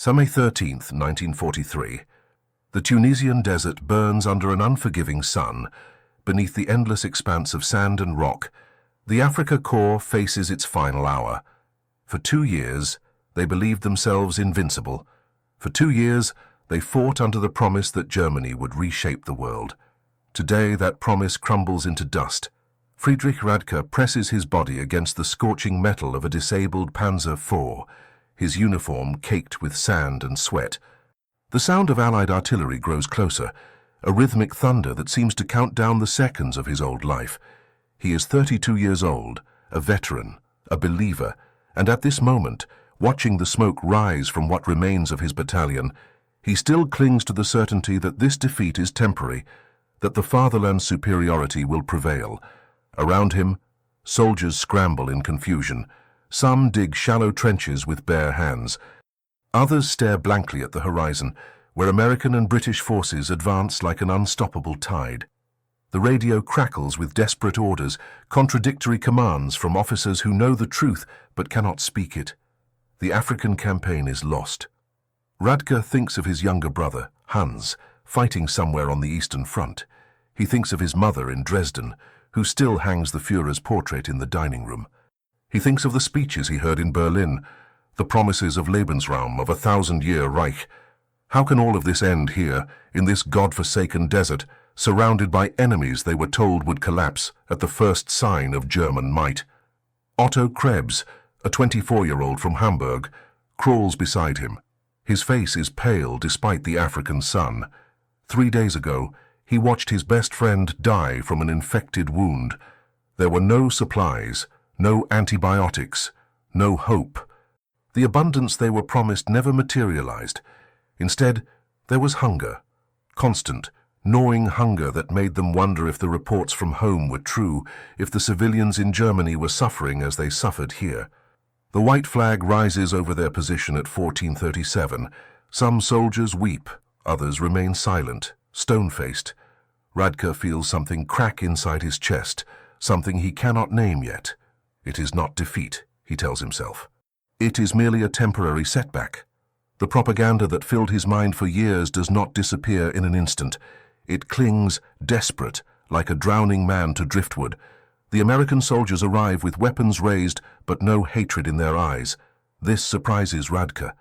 May 13th, 1943. The Tunisian desert burns under an unforgiving sun. Beneath the endless expanse of sand and rock, the Afrika Korps faces its final hour. For 2 years, they believed themselves invincible. For 2 years, they fought under the promise that Germany would reshape the world. Today, that promise crumbles into dust. Friedrich Radka presses his body against the scorching metal of a disabled Panzer IV, his uniform caked with sand and sweat. The sound of Allied artillery grows closer, a rhythmic thunder that seems to count down the seconds of his old life. He is 32 years old, a veteran, a believer, and at this moment, watching the smoke rise from what remains of his battalion, he still clings to the certainty that this defeat is temporary, that the fatherland's superiority will prevail. Around him, soldiers scramble in confusion. Some dig shallow trenches with bare hands. Others stare blankly at the horizon, where American and British forces advance like an unstoppable tide. The radio crackles with desperate orders, contradictory commands from officers who know the truth but cannot speak it. The African campaign is lost. Radka thinks of his younger brother, Hans, fighting somewhere on the Eastern Front. He thinks of his mother in Dresden, who still hangs the Führer's portrait in the dining room. He thinks of the speeches he heard in Berlin, the promises of Lebensraum, of a 1,000-year Reich. How can all of this end here, in this God-forsaken desert, surrounded by enemies they were told would collapse at the first sign of German might? Otto Krebs, a 24-year-old from Hamburg, crawls beside him. His face is pale despite the African sun. 3 days ago, he watched his best friend die from an infected wound. There were no supplies, no antibiotics, no hope. The abundance they were promised never materialized. Instead, there was hunger, constant, gnawing hunger that made them wonder if the reports from home were true, if the civilians in Germany were suffering as they suffered here. The white flag rises over their position at 1437. Some soldiers weep, others remain silent, stone-faced. Radka feels something crack inside his chest, something he cannot name yet. It is not defeat, he tells himself. It is merely a temporary setback. The propaganda that filled his mind for years does not disappear in an instant. It clings, desperate, like a drowning man to driftwood. The American soldiers arrive with weapons raised, but no hatred in their eyes. This surprises Radka.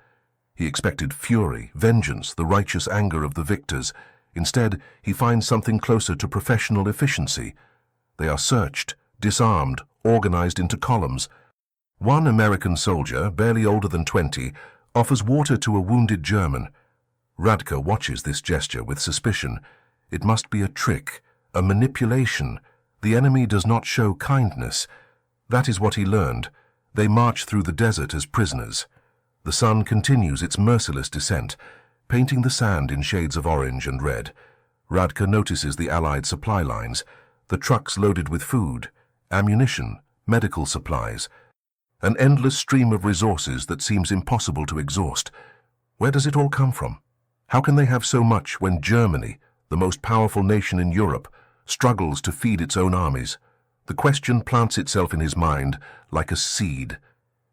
He expected fury, vengeance, the righteous anger of the victors. Instead, he finds something closer to professional efficiency. They are searched, disarmed, organized into columns. One American soldier, barely older than 20, offers water to a wounded German. Radka watches this gesture with suspicion. It must be a trick, a manipulation. The enemy does not show kindness. That is what he learned. They march through the desert as prisoners. The sun continues its merciless descent, painting the sand in shades of orange and red. Radka notices the Allied supply lines, the trucks loaded with food, ammunition, medical supplies, an endless stream of resources that seems impossible to exhaust. Where does it all come from? How can they have so much when Germany, the most powerful nation in Europe, struggles to feed its own armies? The question plants itself in his mind like a seed.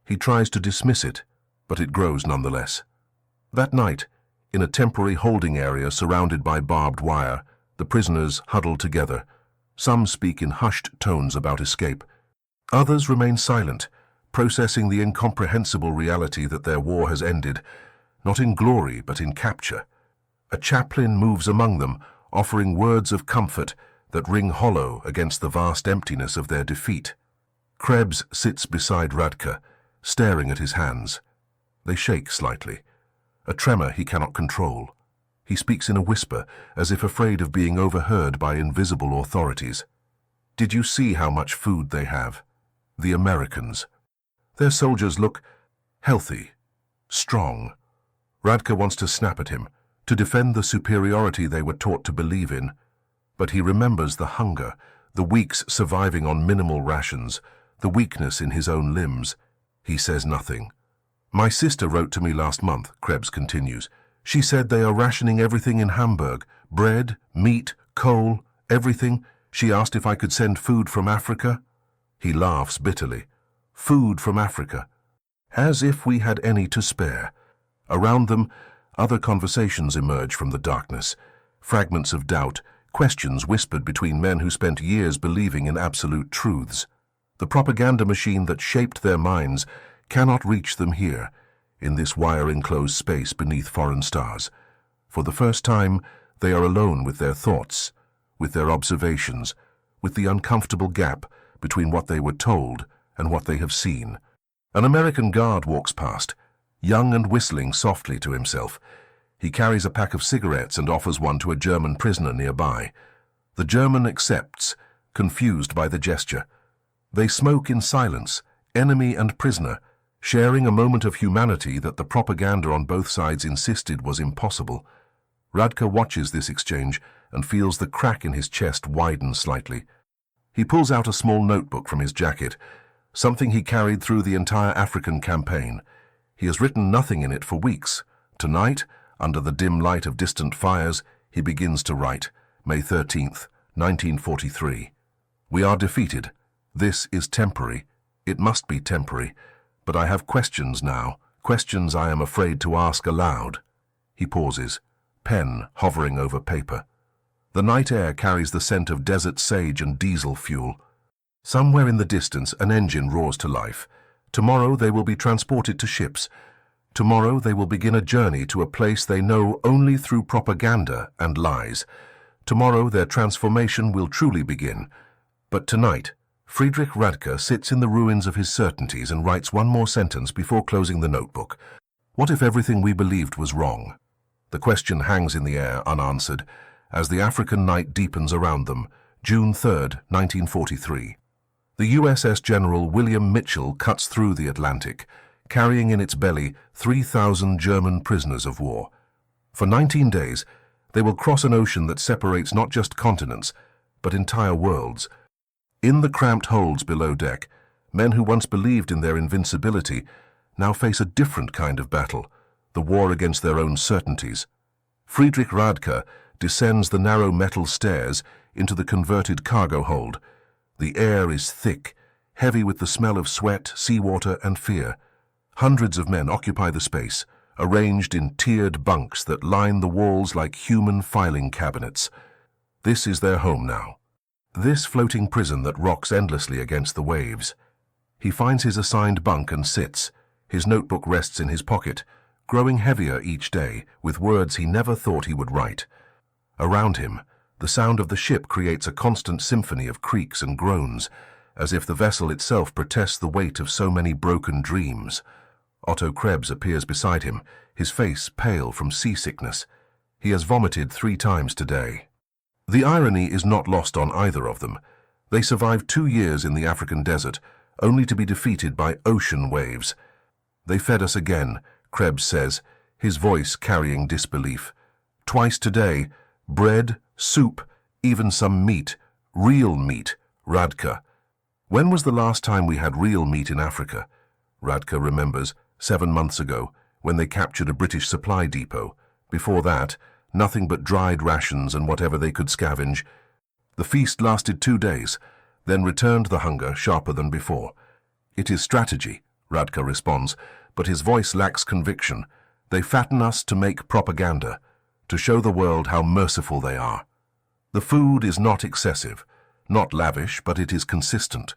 He tries to dismiss it, but it grows nonetheless. That night, in a temporary holding area surrounded by barbed wire, the prisoners huddle together. Some speak in hushed tones about escape. Others remain silent, processing the incomprehensible reality that their war has ended, not in glory but in capture. A chaplain moves among them, offering words of comfort that ring hollow against the vast emptiness of their defeat. Krebs sits beside Radka, staring at his hands. They shake slightly, a tremor he cannot control. He speaks in a whisper, as if afraid of being overheard by invisible authorities. Did you see how much food they have? The Americans. Their soldiers look healthy, strong. Radka wants to snap at him, to defend the superiority they were taught to believe in. But he remembers the hunger, the weeks surviving on minimal rations, the weakness in his own limbs. He says nothing. My sister wrote to me last month, Krebs continues. She said they are rationing everything in Hamburg, bread, meat, coal, everything. She asked if I could send food from Africa. He laughs bitterly. Food from Africa. As if we had any to spare. Around them, other conversations emerge from the darkness, fragments of doubt, questions whispered between men who spent years believing in absolute truths. The propaganda machine that shaped their minds cannot reach them here, in this wire-enclosed space beneath foreign stars. For the first time, they are alone with their thoughts, with their observations, with the uncomfortable gap between what they were told and what they have seen. An American guard walks past, young and whistling softly to himself. He carries a pack of cigarettes and offers one to a German prisoner nearby. The German accepts, confused by the gesture. They smoke in silence, enemy and prisoner, sharing a moment of humanity that the propaganda on both sides insisted was impossible. Radka watches this exchange and feels the crack in his chest widen slightly. He pulls out a small notebook from his jacket, something he carried through the entire African campaign. He has written nothing in it for weeks. Tonight, under the dim light of distant fires, he begins to write, May 13th, 1943. We are defeated. This is temporary. It must be temporary. But I have questions now, questions I am afraid to ask aloud. He pauses, pen hovering over paper. The night air carries the scent of desert sage and diesel fuel. Somewhere in the distance, an engine roars to life. Tomorrow they will be transported to ships. Tomorrow they will begin a journey to a place they know only through propaganda and lies. Tomorrow their transformation will truly begin. But tonight, Friedrich Radka sits in the ruins of his certainties and writes one more sentence before closing the notebook. What if everything we believed was wrong? The question hangs in the air unanswered as the African night deepens around them, June 3rd, 1943. The USS General William Mitchell cuts through the Atlantic, carrying in its belly 3,000 German prisoners of war. For 19 days, they will cross an ocean that separates not just continents, but entire worlds. In the cramped holds below deck, men who once believed in their invincibility now face a different kind of battle, the war against their own certainties. Friedrich Radka descends the narrow metal stairs into the converted cargo hold. The air is thick, heavy with the smell of sweat, seawater, and fear. Hundreds of men occupy the space, arranged in tiered bunks that line the walls like human filing cabinets. This is their home now. This floating prison that rocks endlessly against the waves. He finds his assigned bunk and sits. His notebook rests in his pocket, growing heavier each day with words he never thought he would write. Around him, the sound of the ship creates a constant symphony of creaks and groans, as if the vessel itself protests the weight of so many broken dreams. Otto Krebs appears beside him, his face pale from seasickness. He has vomited 3 times today. The irony is not lost on either of them. They survived 2 years in the African desert, only to be defeated by ocean waves. They fed us again, Krebs says, his voice carrying disbelief. Twice today, bread, soup, even some meat, real meat, Radka. When was the last time we had real meat in Africa? Radka remembers, 7 months ago, when they captured a British supply depot. Before that, nothing but dried rations and whatever they could scavenge. The feast lasted 2 days, then returned the hunger sharper than before. It is strategy, Radka responds, but his voice lacks conviction. They fatten us to make propaganda, to show the world how merciful they are. The food is not excessive, not lavish, but it is consistent,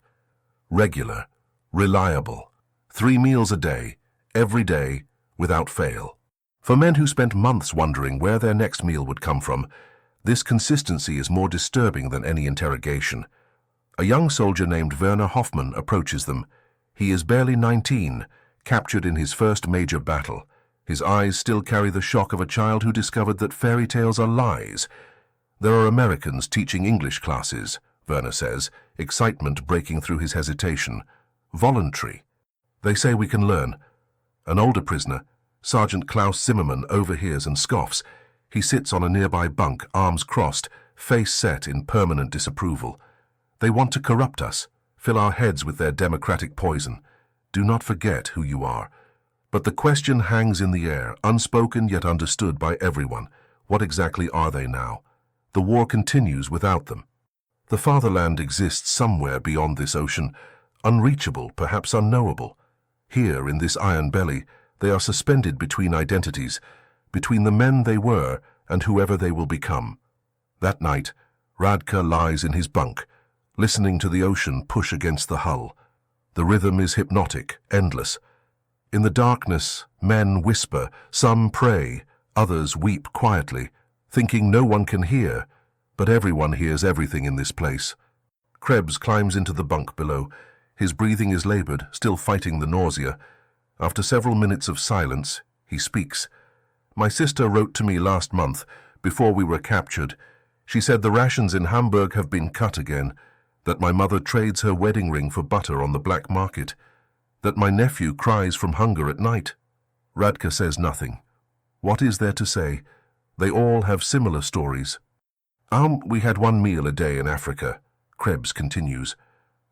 regular, reliable. 3 meals a day, every day, without fail. For men who spent months wondering where their next meal would come from, this consistency is more disturbing than any interrogation. A young soldier named Werner Hoffmann approaches them. He is barely 19, captured in his first major battle. His eyes still carry the shock of a child who discovered that fairy tales are lies. There are Americans teaching English classes, Werner says, excitement breaking through his hesitation. Voluntary. They say we can learn. An older prisoner, Sergeant Klaus Zimmermann, overhears and scoffs. He sits on a nearby bunk, arms crossed, face set in permanent disapproval. They want to corrupt us, fill our heads with their democratic poison. Do not forget who you are. But the question hangs in the air, unspoken yet understood by everyone. What exactly are they now? The war continues without them. The fatherland exists somewhere beyond this ocean, unreachable, perhaps unknowable. Here, in this iron belly, They are suspended between identities, between the men they were and whoever they will become. That night, Radka lies in his bunk, listening to the ocean push against the hull. The rhythm is hypnotic, endless. In the darkness, men whisper, some pray, others weep quietly, thinking no one can hear, but everyone hears everything in this place. Krebs climbs into the bunk below. His breathing is labored, still fighting the nausea. After several minutes of silence, he speaks. "My sister wrote to me last month, before we were captured. She said the rations in Hamburg have been cut again, that my mother trades her wedding ring for butter on the black market, that my nephew cries from hunger at night." Radka says nothing. What is there to say? They all have similar stories. We had one meal a day in Africa," Krebs continues.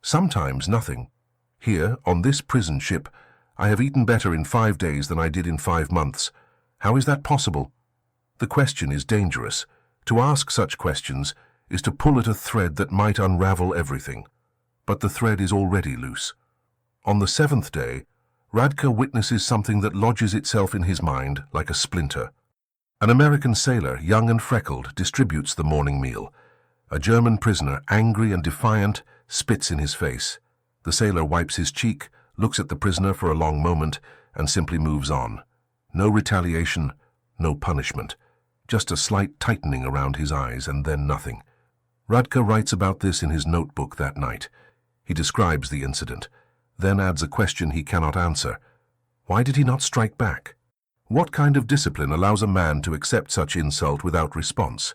"Sometimes nothing. Here, on this prison ship, I have eaten better in 5 days than I did in 5 months. How is that possible?" The question is dangerous. To ask such questions is to pull at a thread that might unravel everything. But the thread is already loose. On the 7th day, Radka witnesses something that lodges itself in his mind like a splinter. An American sailor, young and freckled, distributes the morning meal. A German prisoner, angry and defiant, spits in his face. The sailor wipes his cheek, looks at the prisoner for a long moment, and simply moves on. No retaliation, no punishment. Just a slight tightening around his eyes, and then nothing. Radka writes about this in his notebook that night. He describes the incident, then adds a question he cannot answer. Why did he not strike back? What kind of discipline allows a man to accept such insult without response?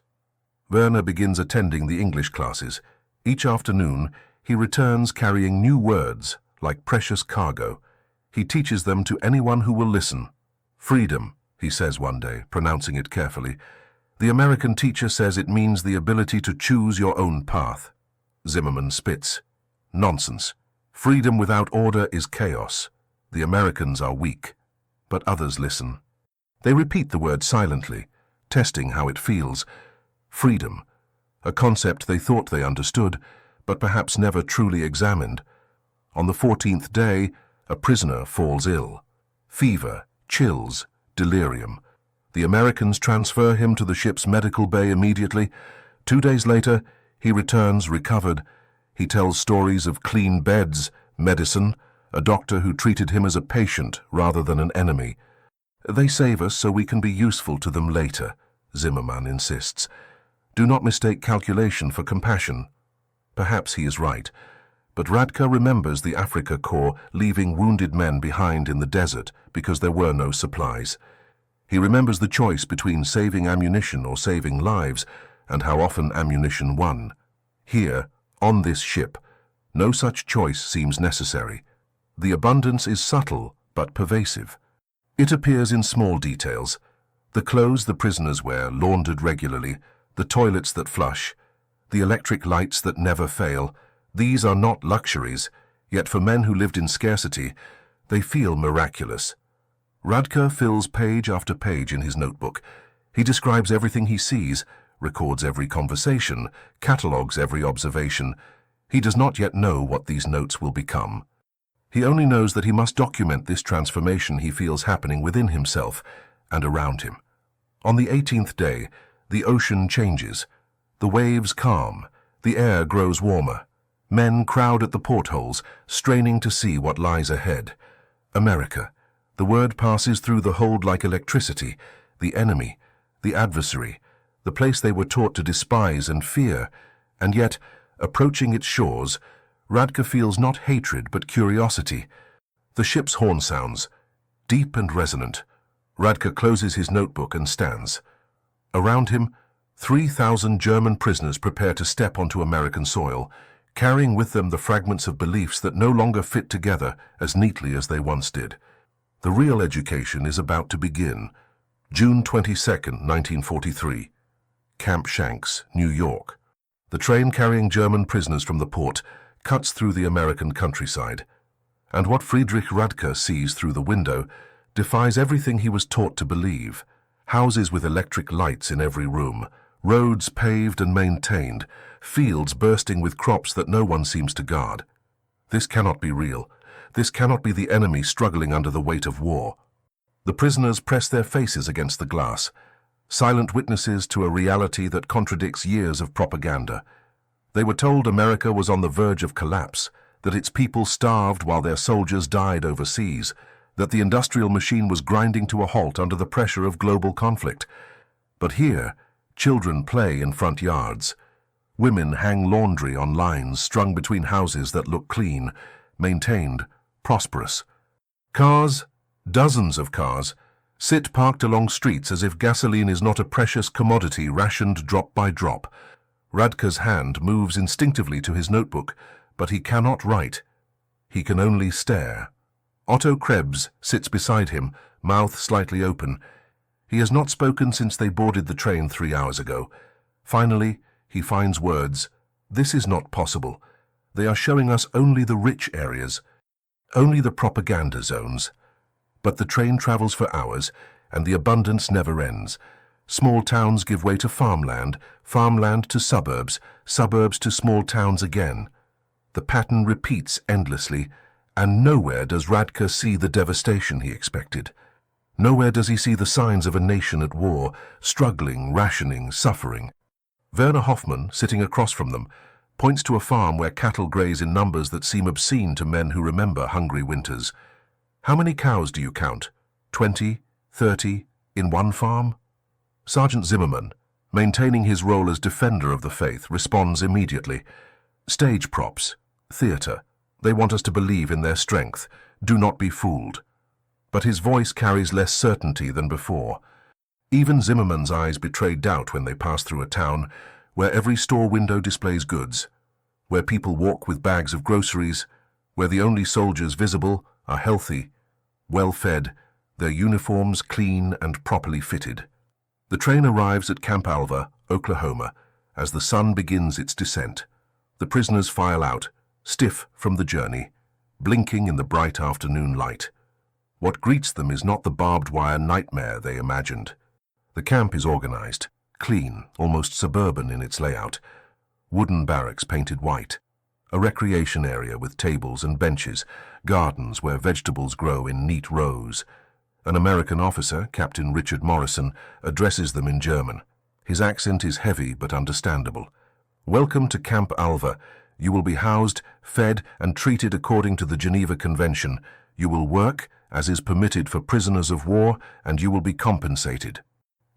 Werner begins attending the English classes. Each afternoon, he returns carrying new words, like precious cargo. He teaches them to anyone who will listen. "Freedom," he says one day, pronouncing it carefully. "The American teacher says it means the ability to choose your own path." Zimmerman spits. "Nonsense. Freedom without order is chaos. The Americans are weak." But others listen. They repeat the word silently, testing how it feels. Freedom, a concept they thought they understood, but perhaps never truly examined. On the 14th day, a prisoner falls ill. Fever, chills, delirium. The Americans transfer him to the ship's medical bay immediately. 2 days later, he returns recovered. He tells stories of clean beds, medicine, a doctor who treated him as a patient rather than an enemy. "They save us so we can be useful to them later," Zimmerman insists. Do not mistake calculation for compassion. Perhaps he is right, but Radka remembers the Africa Corps leaving wounded men behind in the desert because there were no supplies. He remembers the choice between saving ammunition or saving lives, and how often ammunition won. Here, on this ship, no such choice seems necessary. The abundance is subtle but pervasive. It appears in small details. The clothes the prisoners wear, laundered regularly, the toilets that flush, the electric lights that never fail. These are not luxuries, yet for men who lived in scarcity, they feel miraculous. Radka fills page after page in his notebook. He describes everything he sees, records every conversation, catalogues every observation. He does not yet know what these notes will become. He only knows that he must document this transformation he feels happening within himself and around him. On the 18th day, the ocean changes. The waves calm. The air grows warmer. Men crowd at the portholes, straining to see what lies ahead. America. The word passes through the hold like electricity. The enemy, the adversary, the place they were taught to despise and fear. And yet, approaching its shores, Radka feels not hatred but curiosity. The ship's horn sounds, deep and resonant. Radka closes his notebook and stands. Around him, 3,000 German prisoners prepare to step onto American soil, carrying with them the fragments of beliefs that no longer fit together as neatly as they once did. The real education is about to begin. June 22, 1943. Camp Shanks, New York. The train carrying German prisoners from the port cuts through the American countryside. And what Friedrich Radka sees through the window defies everything he was taught to believe. Houses with electric lights in every room, roads paved and maintained, fields bursting with crops that no one seems to guard. This cannot be real. This cannot be the enemy struggling under the weight of war. The prisoners press their faces against the glass, silent witnesses to a reality that contradicts years of propaganda. They were told America was on the verge of collapse, that its people starved while their soldiers died overseas, that the industrial machine was grinding to a halt under the pressure of global conflict. But here, children play in front yards. Women hang laundry on lines strung between houses that look clean, maintained, prosperous. Cars, dozens of cars, sit parked along streets as if gasoline is not a precious commodity rationed drop by drop. Radka's hand moves instinctively to his notebook, but he cannot write. He can only stare. Otto Krebs sits beside him, mouth slightly open. He has not spoken since they boarded the train 3 hours ago. Finally, he finds words. This is not possible. They are showing us only the rich areas, only the propaganda zones. But the train travels for hours, and the abundance never ends. Small towns give way to farmland, farmland to suburbs, suburbs to small towns again. The pattern repeats endlessly, and nowhere does Radka see the devastation he expected. Nowhere does he see the signs of a nation at war, struggling, rationing, suffering. Werner Hoffmann, sitting across from them, points to a farm where cattle graze in numbers that seem obscene to men who remember hungry winters. How many cows do you count? 20, 30, in one farm? Sergeant Zimmerman, maintaining his role as defender of the faith, responds immediately. Stage props, theatre. They want us to believe in their strength. Do not be fooled. But his voice carries less certainty than before. Even Zimmerman's eyes betray doubt when they pass through a town where every store window displays goods, where people walk with bags of groceries, where the only soldiers visible are healthy, well-fed, their uniforms clean and properly fitted. The train arrives at Camp Alva, Oklahoma, as the sun begins its descent. The prisoners file out, stiff from the journey, blinking in the bright afternoon light. What greets them is not the barbed wire nightmare they imagined. The camp is organized, clean, almost suburban in its layout. Wooden barracks painted white. A recreation area with tables and benches, gardens where vegetables grow in neat rows. An American officer, Captain Richard Morrison, addresses them in German. His accent is heavy but understandable. Welcome to Camp Alva. You will be housed, fed, and treated according to the Geneva Convention. You will work, as is permitted for prisoners of war, and you will be compensated.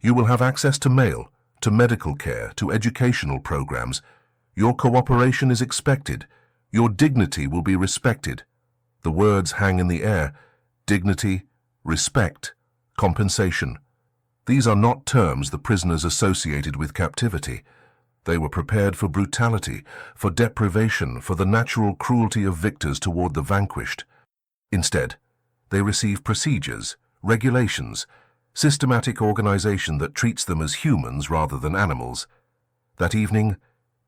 You will have access to mail, to medical care, to educational programs. Your cooperation is expected. Your dignity will be respected. The words hang in the air. Dignity, respect, compensation. These are not terms the prisoners associated with captivity. They were prepared for brutality, for deprivation, for the natural cruelty of victors toward the vanquished. Instead, they receive procedures, regulations, systematic organization that treats them as humans rather than animals. That evening,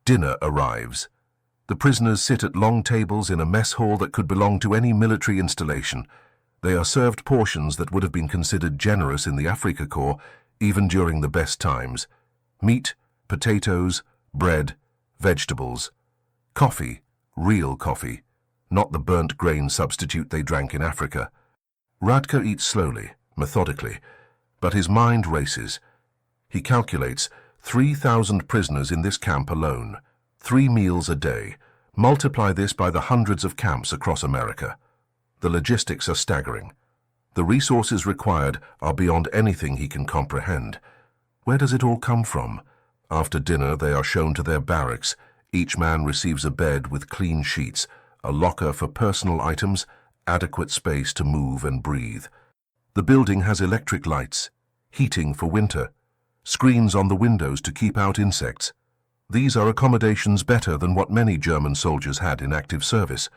dinner arrives. The prisoners sit at long tables in a mess hall that could belong to any military installation. They are served portions that would have been considered generous in the Afrika Korps, even during the best times. Meat, potatoes, bread, vegetables. Coffee, real coffee, not the burnt grain substitute they drank in Africa. Radka eats slowly, methodically, but his mind races. He calculates 3,000 prisoners in this camp alone, 3 meals a day. Multiply this by the hundreds of camps across America. The logistics are staggering. The resources required are beyond anything he can comprehend. Where does it all come from? After dinner, they are shown to their barracks. Each man receives a bed with clean sheets, a locker for personal items, adequate space to move and breathe. The building has electric lights, heating for winter, screens on the windows to keep out insects. These are accommodations better than what many German soldiers had in active service.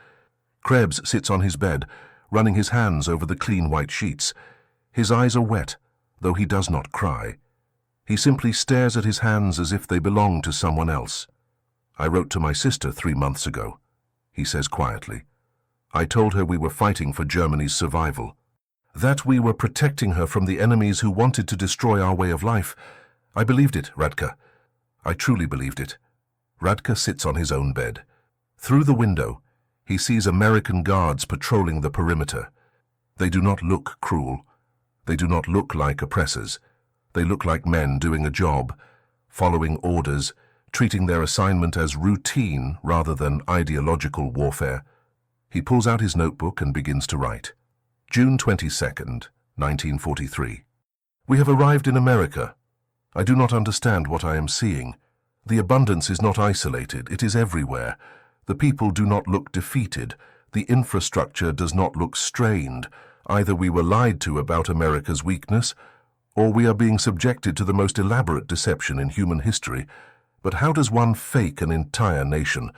Krebs sits on his bed, running his hands over the clean white sheets. His eyes are wet, though he does not cry. He simply stares at his hands as if they belong to someone else. I wrote to my sister 3 months ago, he says quietly. I told her we were fighting for Germany's survival, that we were protecting her from the enemies who wanted to destroy our way of life. I believed it, Radka. I truly believed it. Radka sits on his own bed. Through the window, he sees American guards patrolling the perimeter. They do not look cruel. They do not look like oppressors. They look like men doing a job, following orders, treating their assignment as routine rather than ideological warfare. He pulls out his notebook and begins to write. June 22nd, 1943. We have arrived in America. I do not understand what I am seeing. The abundance is not isolated, it is everywhere. The people do not look defeated. The infrastructure does not look strained. Either we were lied to about America's weakness, or we are being subjected to the most elaborate deception in human history. But how does one fake an entire nation?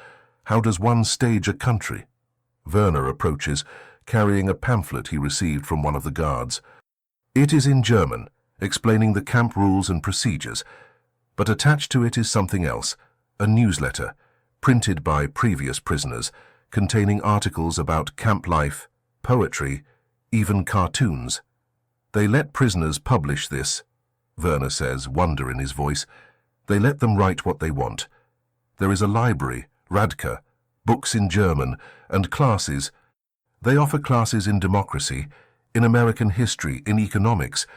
How does one stage a country? Werner approaches, carrying a pamphlet he received from one of the guards. It is in German, explaining the camp rules and procedures, but attached to it is something else, a newsletter, printed by previous prisoners, containing articles about camp life, poetry, even cartoons. They let prisoners publish this, Werner says, wonder in his voice. They let them write what they want. There is a library, Radka, books in German, and classes. They offer classes in democracy, in American history, in economics.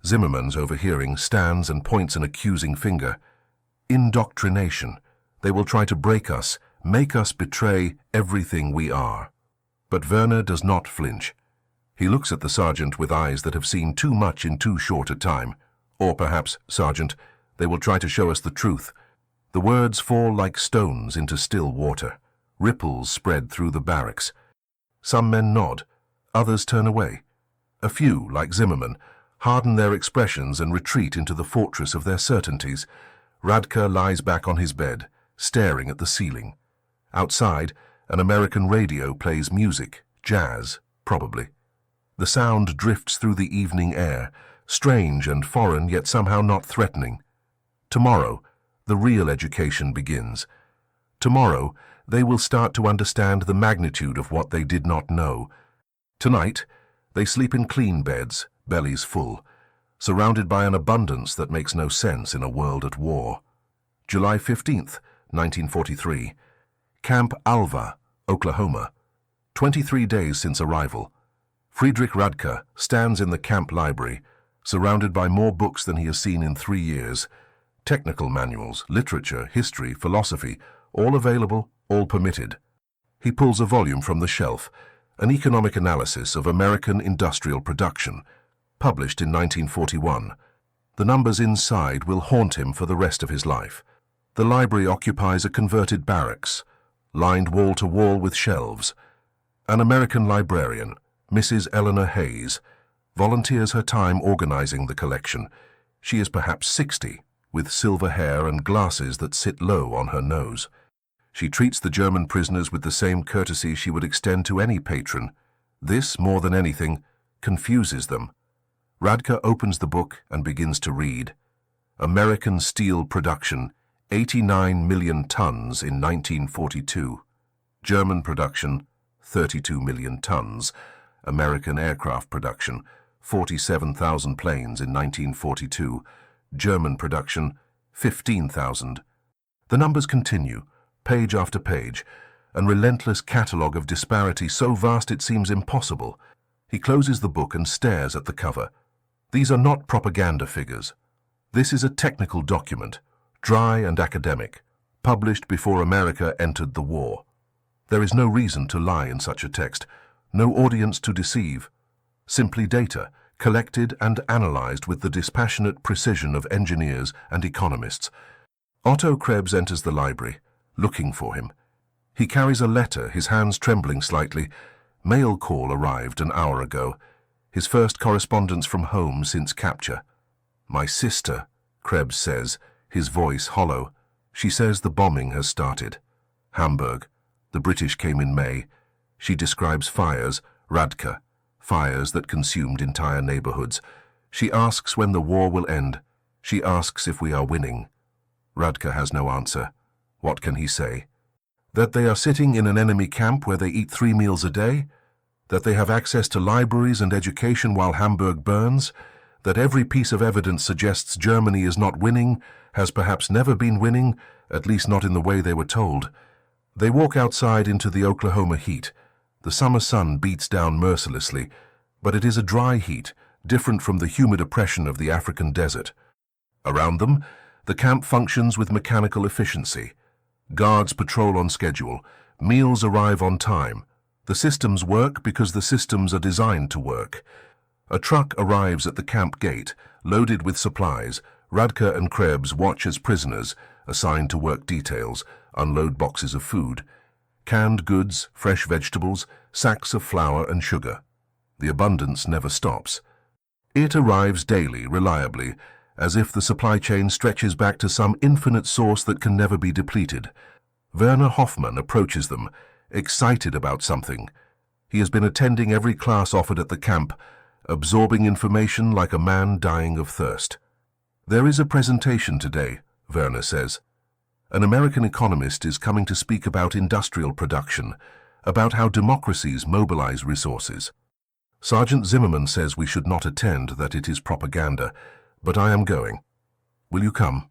Zimmerman's overhearing stands and points an accusing finger. Indoctrination. They will try to break us, make us betray everything we are. But Werner does not flinch. He looks at the sergeant with eyes that have seen too much in too short a time. Or perhaps, Sergeant, they will try to show us the truth. The words fall like stones into still water. Ripples spread through the barracks. Some men nod, others turn away. A few, like Zimmerman, harden their expressions and retreat into the fortress of their certainties. Radka lies back on his bed, staring at the ceiling. Outside, an American radio plays music, jazz, probably. The sound drifts through the evening air, strange and foreign, yet somehow not threatening. Tomorrow, the real education begins. Tomorrow, they will start to understand the magnitude of what they did not know. Tonight, they sleep in clean beds, bellies full, surrounded by an abundance that makes no sense in a world at war. July 15th, 1943. Camp Alva, Oklahoma. 23 days since arrival. Friedrich Radka stands in the camp library, surrounded by more books than he has seen in 3 years. Technical manuals, literature, history, philosophy, all available, all permitted. He pulls a volume from the shelf, an economic analysis of American industrial production, published in 1941. The numbers inside will haunt him for the rest of his life. The library occupies a converted barracks, lined wall to wall with shelves. An American librarian, Mrs. Eleanor Hayes, volunteers her time organizing the collection. She is perhaps 60, with silver hair and glasses that sit low on her nose. She treats the German prisoners with the same courtesy she would extend to any patron. This, more than anything, confuses them. Radka opens the book and begins to read. American steel production, 89 million tons in 1942. German production, 32 million tons. American aircraft production, 47,000 planes in 1942. German production, 15,000. The numbers continue, page after page, an relentless catalogue of disparity so vast it seems impossible. He closes the book and stares at the cover. These are not propaganda figures. This is a technical document, dry and academic, published before America entered the war. There is no reason to lie in such a text, no audience to deceive. Simply data, collected and analyzed with the dispassionate precision of engineers and economists. Otto Krebs enters the library, looking for him. He carries a letter, his hands trembling slightly. Mail call arrived an hour ago. His first correspondence from home since capture. My sister, Krebs says, his voice hollow. She says the bombing has started. Hamburg. The British came in May. She describes fires, Radka, fires that consumed entire neighborhoods. She asks when the war will end. She asks if we are winning. Radka has no answer. What can he say? That they are sitting in an enemy camp where they eat 3 meals a day? That they have access to libraries and education while Hamburg burns? That every piece of evidence suggests Germany is not winning, has perhaps never been winning, at least not in the way they were told. They walk outside into the Oklahoma heat. The summer sun beats down mercilessly, but it is a dry heat, different from the humid oppression of the African desert. Around them, the camp functions with mechanical efficiency. Guards patrol on schedule, meals arrive on time. The systems work because the systems are designed to work. A truck arrives at the camp gate, loaded with supplies. Radka and Krebs watch as prisoners, assigned to work details, unload boxes of food. Canned goods, fresh vegetables, sacks of flour and sugar. The abundance never stops. It arrives daily, reliably, as if the supply chain stretches back to some infinite source that can never be depleted. Werner Hoffmann approaches them, excited about something. He has been attending every class offered at the camp, absorbing information like a man dying of thirst. "There is a presentation today," Werner says. "An American economist is coming to speak about industrial production, about how democracies mobilize resources. Sergeant Zimmerman says we should not attend, that it is propaganda, but I am going. Will you come?"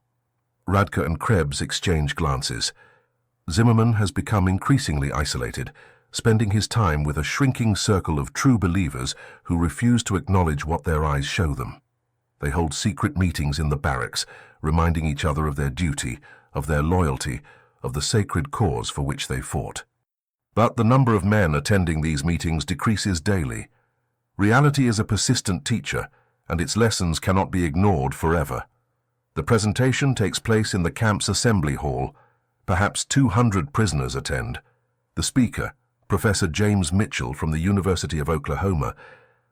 Radka and Krebs exchange glances. Zimmerman has become increasingly isolated, spending his time with a shrinking circle of true believers who refuse to acknowledge what their eyes show them. They hold secret meetings in the barracks, reminding each other of their duty, of their loyalty, of the sacred cause for which they fought. But the number of men attending these meetings decreases daily. Reality is a persistent teacher, and its lessons cannot be ignored forever. The presentation takes place in the camp's assembly hall. Perhaps 200 prisoners attend. The speaker, Professor James Mitchell from the University of Oklahoma,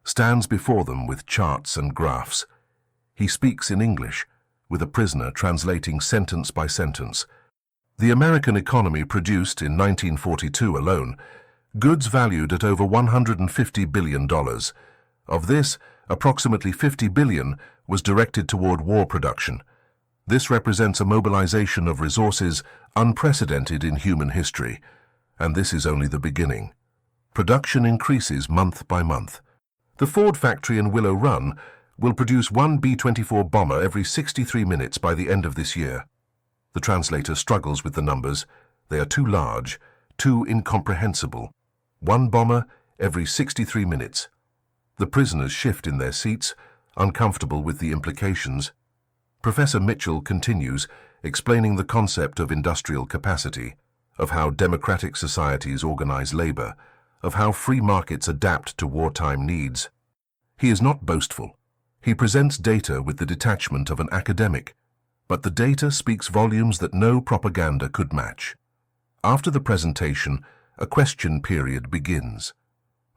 stands before them with charts and graphs. He speaks in English, with a prisoner translating sentence by sentence. The American economy produced, in 1942 alone, goods valued at over $150 billion. Of this, approximately $50 billion was directed toward war production. This represents a mobilization of resources unprecedented in human history, and this is only the beginning. Production increases month by month. The Ford factory in Willow Run will produce one B-24 bomber every 63 minutes by the end of this year. The translator struggles with the numbers. They are too large, too incomprehensible. One bomber every 63 minutes. The prisoners shift in their seats, uncomfortable with the implications. Professor Mitchell continues, explaining the concept of industrial capacity, of how democratic societies organize labor, of how free markets adapt to wartime needs. He is not boastful. He presents data with the detachment of an academic, but the data speaks volumes that no propaganda could match. After the presentation, a question period begins.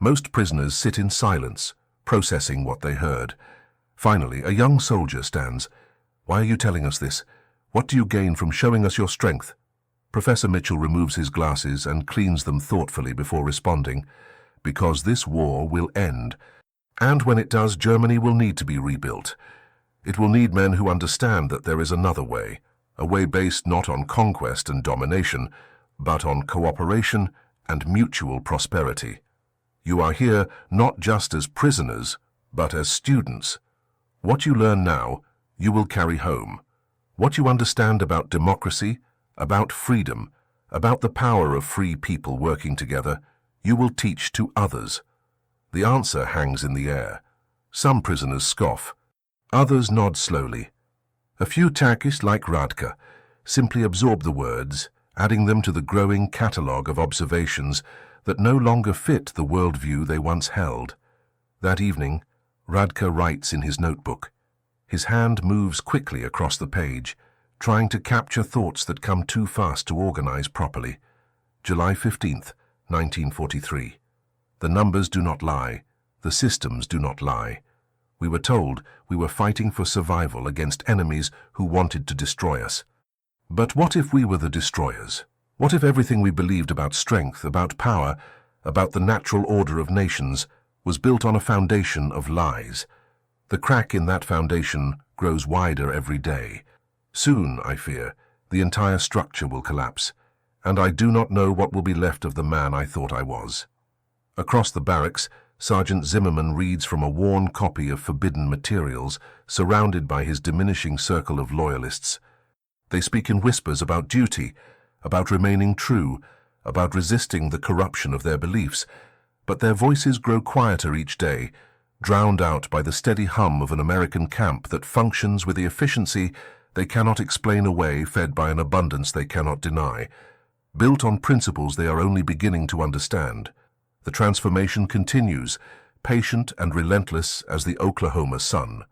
Most prisoners sit in silence, processing what they heard. Finally, a young soldier stands. "Why are you telling us this? What do you gain from showing us your strength?" Professor Mitchell removes his glasses and cleans them thoughtfully before responding. "Because this war will end. And when it does, Germany will need to be rebuilt. It will need men who understand that there is another way, a way based not on conquest and domination, but on cooperation and mutual prosperity. You are here not just as prisoners, but as students. What you learn now, you will carry home. What you understand about democracy, about freedom, about the power of free people working together, you will teach to others." The answer hangs in the air. Some prisoners scoff. Others nod slowly. A few Turkish, like Radka, simply absorb the words, adding them to the growing catalogue of observations that no longer fit the worldview they once held. That evening, Radka writes in his notebook. His hand moves quickly across the page, trying to capture thoughts that come too fast to organize properly. July 15th, 1943. The numbers do not lie. The systems do not lie. We were told we were fighting for survival against enemies who wanted to destroy us. But what if we were the destroyers? What if everything we believed about strength, about power, about the natural order of nations, was built on a foundation of lies? The crack in that foundation grows wider every day. Soon, I fear, the entire structure will collapse, and I do not know what will be left of the man I thought I was. Across the barracks, Sergeant Zimmerman reads from a worn copy of Forbidden Materials, surrounded by his diminishing circle of loyalists. They speak in whispers about duty, about remaining true, about resisting the corruption of their beliefs, but their voices grow quieter each day. drowned out by the steady hum of an American camp that functions with the efficiency they cannot explain away, fed by an abundance they cannot deny. Built on principles they are only beginning to understand, the transformation continues, patient and relentless as the Oklahoma sun.